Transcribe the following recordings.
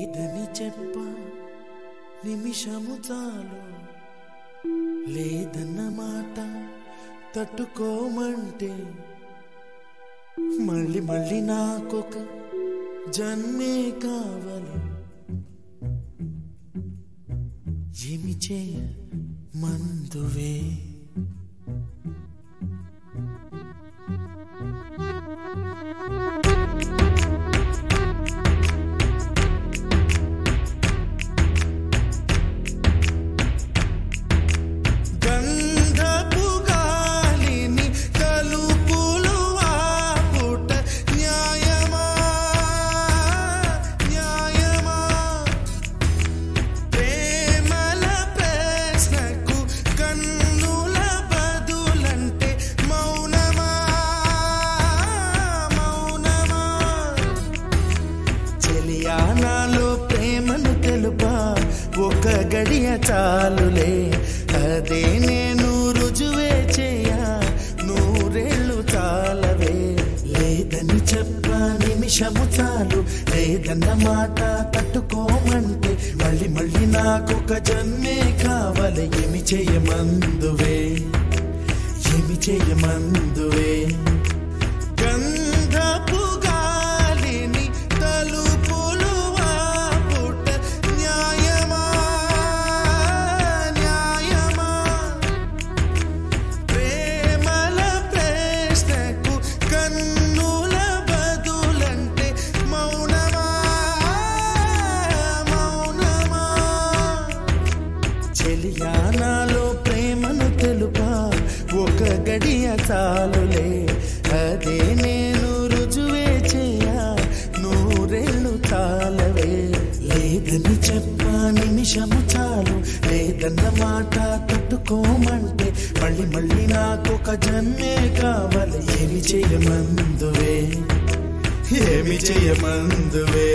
లేదని చెప్ప నిమిషము చాలు లేదన్న మాట తట్టుకోమంటే మళ్ళీ మళ్ళీ నాకొక జన్మే కావాలి ఏమి చేయ మందువే నాలో ప్రేమను తెలుపా ఒక గడియ చాలులే అదే నేను రుజువే చేయ నూరేళ్ళు చాలవే లేదని చెప్ప నిమిషము చాలు లేదన్న మాట తట్టుకోమంటే మళ్ళీ మళ్ళీ నాకొక జన్మే కావాలి ఏమి చేయమందువే ఏమి చేయమందువే గంధపు గాలిని తలుపులు వాపుట న్యాయమా న్యాయమా ప్రేమల ప్రశ్నకు కన్నుల బదులంటే మౌనమా మౌనమా చెలియా నాలో ప్రేమను తెలుపా ఒక గడియ చాలులే అదే నేను రుజువే చేయ నూరేళ్ళు చాలవే లేదని చెప్ప నిమిషము చాలు లేదన్న మాట తట్టుకోమంటే మళ్ళీ మళ్ళీ నాకొక జన్మే కావాలి ఏమి చేయమందువే ఏమి చేయమందువే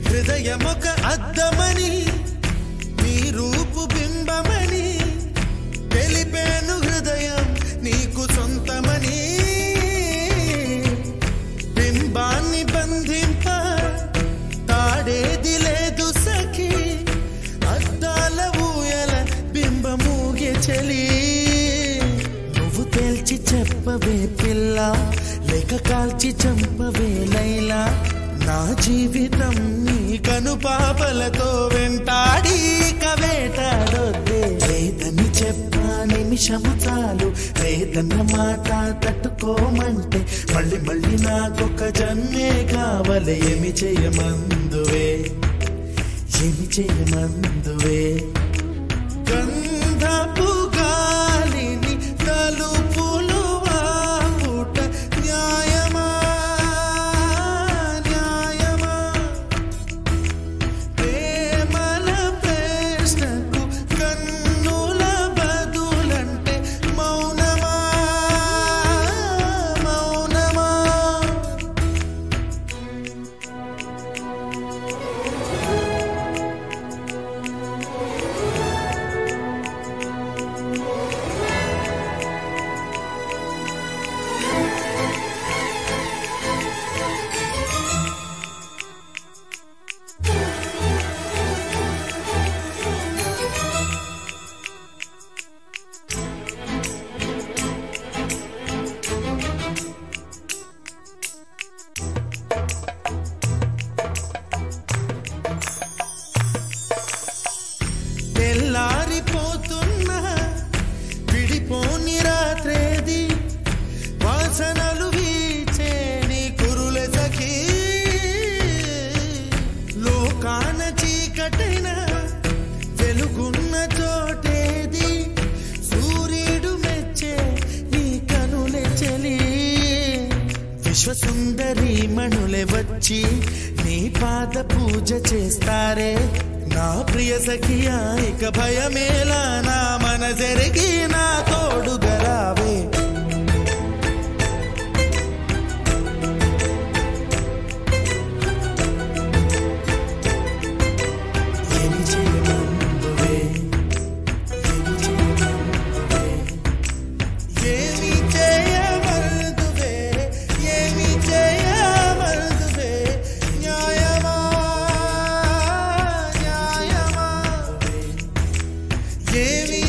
హృదయమొక అద్దమని నీ రూపు బింబమని తెలిపేను హృదయం నీకు సొంతమని బింబాన్ని బంధింప తాడేది లేదు సఖి అద్దాల ఊయల బింబమూగే చలి నువ్వు తేల్చి చెప్పవే పిల్ల లేక కాల్చి చంపవే లైలా నా జీవితం నీ కనుపాపలతో వెంటాడి కవేటాడొద్దే లేదని చెప్ప నిమిషము చాలు లేదన్న మాట తట్టుకోమంటే మళ్ళీ మళ్ళీ నాకొక జన్మే కావాలి ఏమి చేయమందువే ఏమి చేయమందువే గంధపు గాలిని తలుపులు వాపుట న్యాయమా విశ్వసుందరి మణులే వచ్చి నీ పాద పూజ చేస్తారే నా ప్రియ సఖియా ఇక భయమేలా నా మనసెరిగి నా తోడుగా రావే Jamie